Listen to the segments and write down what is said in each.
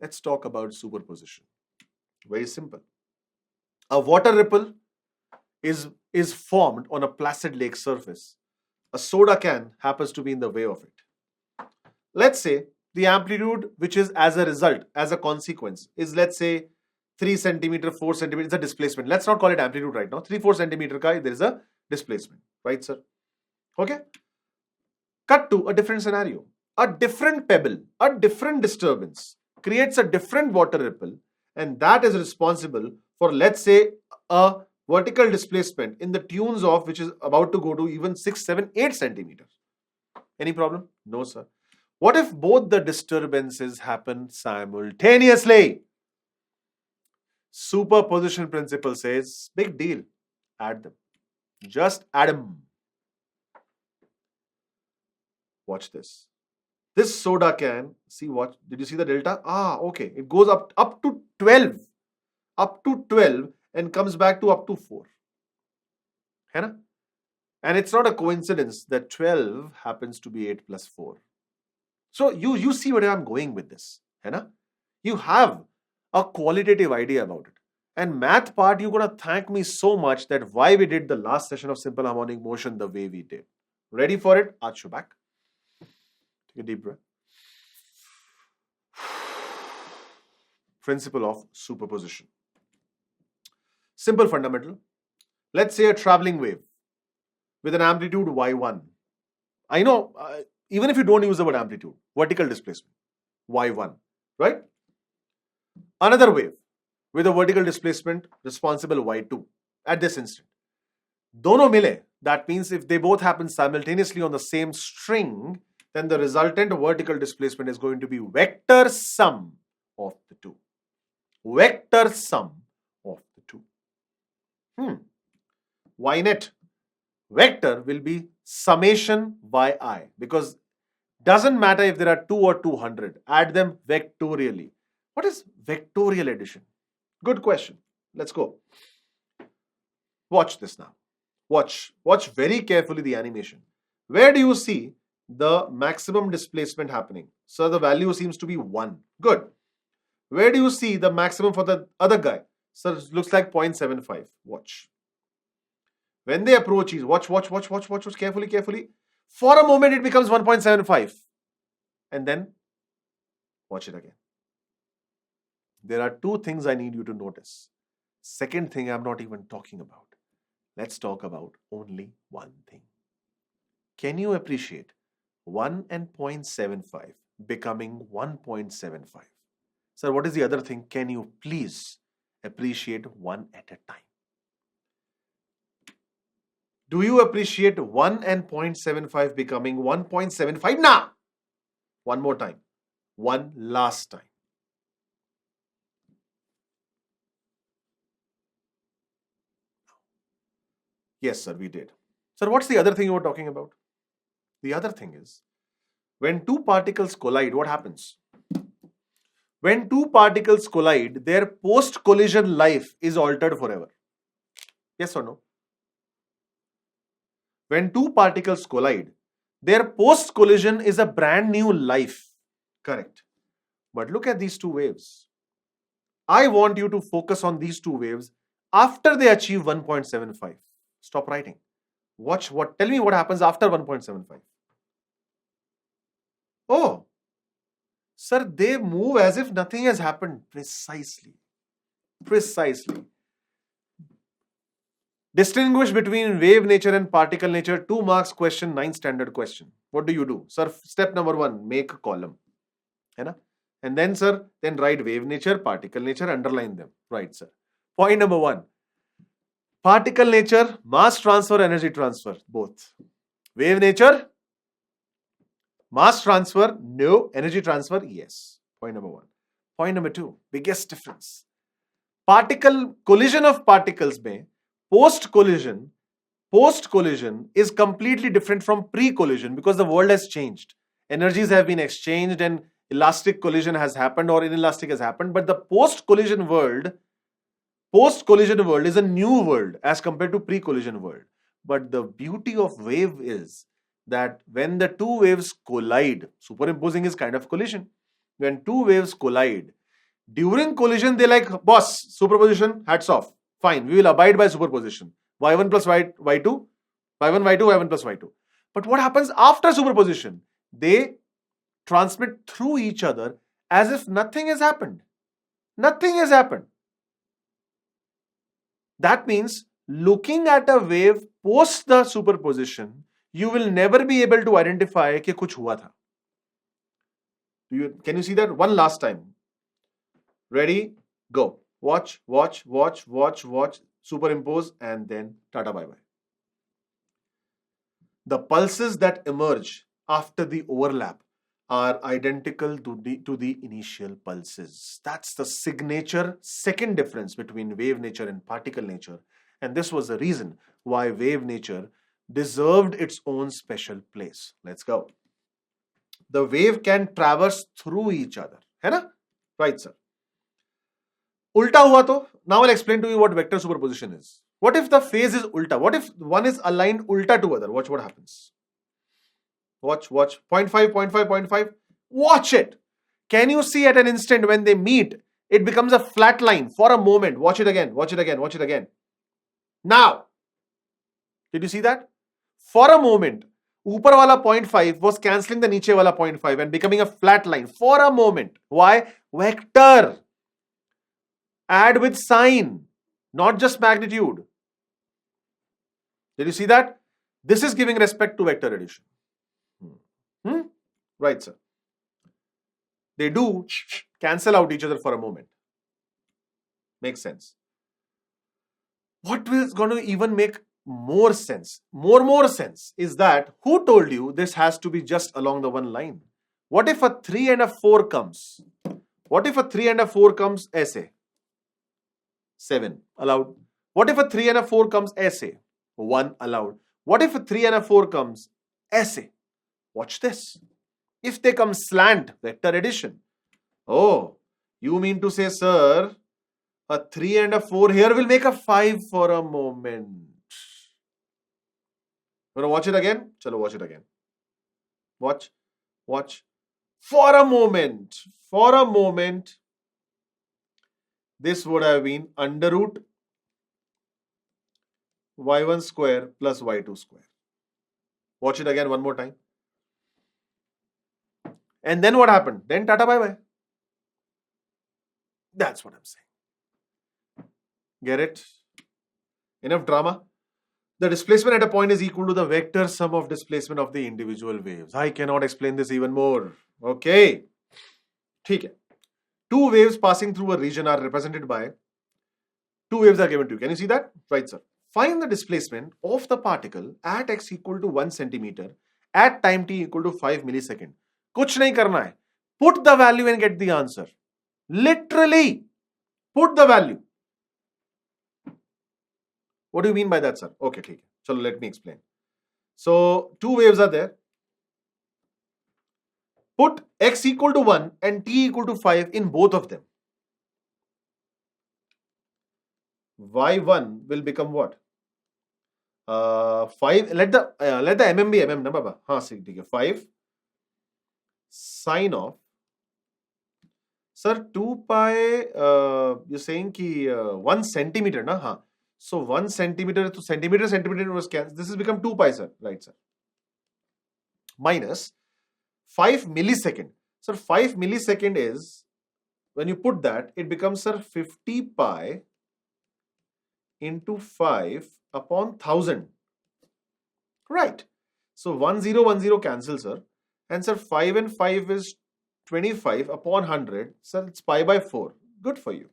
Let's talk about superposition. Very simple. A water ripple is formed on a placid lake surface. A soda can happens to be in the way of it. Let's say the amplitude, which is as a result, as a consequence, is, let's say, 3 centimeter, 4 centimeter, it's a displacement. Let's not call it amplitude right now. 3-4 centimeter there is a displacement, right, sir? Okay. Cut to a different scenario. A different pebble, a different disturbance creates a different water ripple, and that is responsible for, let's say, a vertical displacement in the tunes of which is about to go to even 6, 7, 8 centimeters. Any problem? No, sir. What if both the disturbances happen simultaneously? Superposition principle says, big deal. Add them. Just add them. Watch this. This soda can, see what, did you see the delta? Okay. It goes up to 12. Up to 12 and comes back to up to 4. है ना? And it's not a coincidence that 12 happens to be 8 plus 4. So you see where I'm going with this. है ना? You have a qualitative idea about it. And math part, you're going to thank me so much that why we did the last session of simple harmonic motion the way we did. Ready for it? Arch your back. Take a deep breath. Principle of superposition. Simple fundamental. Let's say a traveling wave with an amplitude y1. I know, even if you don't use the word amplitude, vertical displacement, y1, right? Another wave with a vertical displacement responsible y2 at this instant. Dono mile, that means if they both happen simultaneously on the same string, then the resultant vertical displacement is going to be vector sum of the two. Vector sum of the two. Y net vector will be summation yi, because doesn't matter if there are 2 or 200, add them vectorially. What is vectorial addition? Good question. Let's go. Watch this now. Watch very carefully the animation. Where do you see the maximum displacement happening? So the value seems to be 1. Good. Where do you see the maximum for the other guy? So it looks like 0.75. Watch. When they approach each, watch carefully. For a moment it becomes 1.75. And then watch it again. There are 2 things I need you to notice. Second thing I'm not even talking about. Let's talk about only one thing. Can you appreciate 1 and 0.75 becoming 1.75? Sir, what is the other thing? Can you please appreciate one at a time? Do you appreciate 1 and 0.75 becoming 1.75 now? One more time. One last time. Yes, sir, we did. Sir, what's the other thing you were talking about? The other thing is, when 2 particles collide, what happens? When 2 particles collide, their post-collision life is altered forever. Yes or no? When 2 particles collide, their post-collision is a brand new life. Correct. But look at these 2 waves. I want you to focus on these 2 waves after they achieve 1.75. Stop writing. Tell me what happens after 1.75. Oh, sir, they move as if nothing has happened. Precisely. Distinguish between wave nature and particle nature. 2 marks question, 9 standard question. What do you do? Sir, step number 1, make a column. And then, sir, then write wave nature, particle nature, underline them. Right, sir. Point number 1. Particle nature, mass transfer, energy transfer, both. Wave nature, mass transfer, no. Energy transfer, yes. Point number 1. Point number 2, biggest difference. Collision of particles mein, post-collision is completely different from pre-collision because the world has changed. Energies have been exchanged and elastic collision has happened or inelastic has happened, but the post-collision world is a new world as compared to pre-collision world. But the beauty of wave is that when the 2 waves collide, superimposing is kind of collision. When 2 waves collide, During collision, they like, boss, superposition, hats off. Fine, we will abide by superposition. Y1 plus y2, y2, y1, y2, y1 plus y2. But what happens after superposition? They transmit through each other as if nothing has happened. Nothing has happened. That means looking at a wave post the superposition, you will never be able to identify कि कुछ हुआ था. Can you see that? One last time. Ready? Go. Watch, watch, watch, watch, watch, superimpose, and then tata bye bye. The pulses that emerge after the overlap are identical to the initial pulses. That's the signature second difference between wave nature and particle nature. And this was the reason why wave nature deserved its own special place. Let's go. The wave can traverse through each other. है ना? Right, sir. Ulta hua to? Now I'll explain to you what vector superposition is. What if the phase is ulta? What if one is aligned ulta to other? Watch what happens. Watch, watch. 0.5, 0.5, 0.5. Watch it. Can you see at an instant when they meet, it becomes a flat line for a moment. Watch it again, watch it again, watch it again. Now, did you see that? For a moment, ऊपर वाला 0.5 was cancelling the नीचे वाला 0.5 and becoming a flat line for a moment. Why? Vector. Add with sign, not just magnitude. Did you see that? This is giving respect to vector addition. Right, sir. They do cancel out each other for a moment. Makes sense. What is going to even make more sense, more sense, is that who told you this has to be just along the one line? What if a 3 and a 4 comes? What if a 3 and a 4 comes ऐसे? 7 allowed. What if a 3 and a 4 comes ऐसे? 1 allowed. What if a 3 and a 4 comes ऐसे? Watch this. If they come slant, vector addition. Oh, you mean to say, sir, a 3 and a 4 here will make a 5 for a moment. You want to watch it again? Chalo, watch it again. Watch, watch. For a moment, this would have been under root y1 square plus y2 square. Watch it again one more time. And then what happened? Then tata bye bye. That's what I'm saying. Get it? Enough drama. The displacement at a point is equal to the vector sum of displacement of the individual waves. I cannot explain this even more. Okay. ठीक है. Two waves passing through a region are represented by, two waves are given to you. Can you see that? Right, sir. Find the displacement of the particle at x equal to 1 centimeter at time t equal to 5 millisecond. कुछ नहीं करना है. Put the value and get the answer. Literally, put the value. What do you mean by that, sir? Okay, ठीक है. So let me explain. So two waves are there. Put x equal to 1 and t equal to 5 in both of them. y1 will become what? 5. Let the mm be mm na baba. हाँ ठीक है. 5 sine of, sir, 2 pi, you're saying ki 1 centimeter na? हाँ. So 1 centimeter to centimeter was cancelled. This has become 2 pi, sir. Right, sir. Minus 5 millisecond. Sir, 5 millisecond is, when you put that, it becomes, sir, 50 pi into 5 upon 1000. Right. So 1010 cancels, sir. And sir, 5 and 5 is 25 upon 100. Sir, it's pi by 4. Good for you.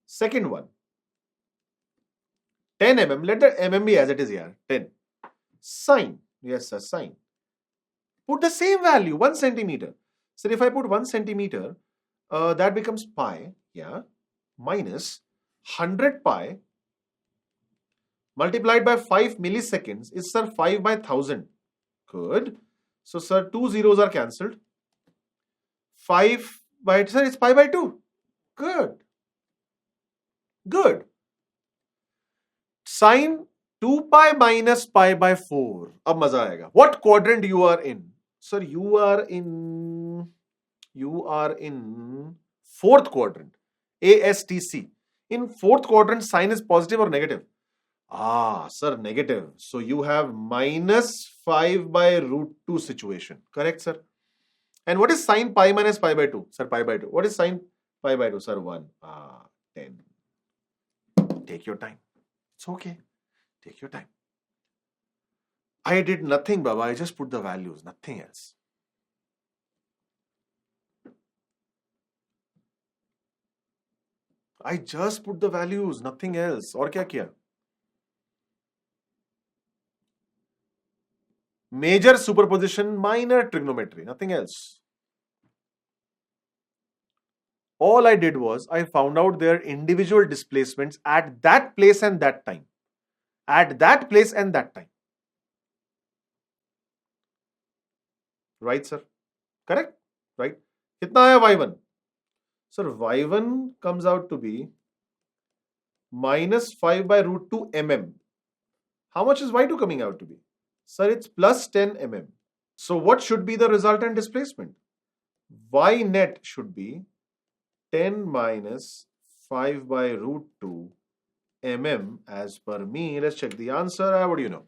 Second one. 10 mm. Let the mm be as it is here. 10. Sine. Yes, sir, sine. Put the same value, 1 centimeter. So if I put 1 centimeter, that becomes pi, yeah, minus 100 pi multiplied by 5 milliseconds is, sir, 5 by 1000. Good. So, sir, 2 zeros are cancelled. 5 by, sir, it's pi by 2. Good. Good. Sine 2 pi minus pi by 4. Ab maza aayega. What quadrant you are in? Sir, you are in You are in fourth quadrant, ASTC. In fourth quadrant, sign is positive or negative? Ah, sir, negative. So you have minus 5 by root 2 situation. Correct, sir? And what is sine pi minus pi by 2? Sir, pi by 2. What is sine pi by 2? Sir, 1. 10. Take your time. It's okay. Take your time. I did nothing, Baba. I just put the values, nothing else. I just put the values, nothing else. और क्या किया? Major superposition, minor trigonometry, nothing else. All I did was I found out their individual displacements at that place and that time. At that place and that time. Right, sir? Correct? Right? कितना आया y1? Sir, y1 comes out to be minus 5 by root 2 mm. How much is y2 coming out to be? Sir, it's plus 10 mm. So what should be the resultant displacement? Y net should be 10 minus 5 by root 2 mm as per me. Let's check the answer. What do you know?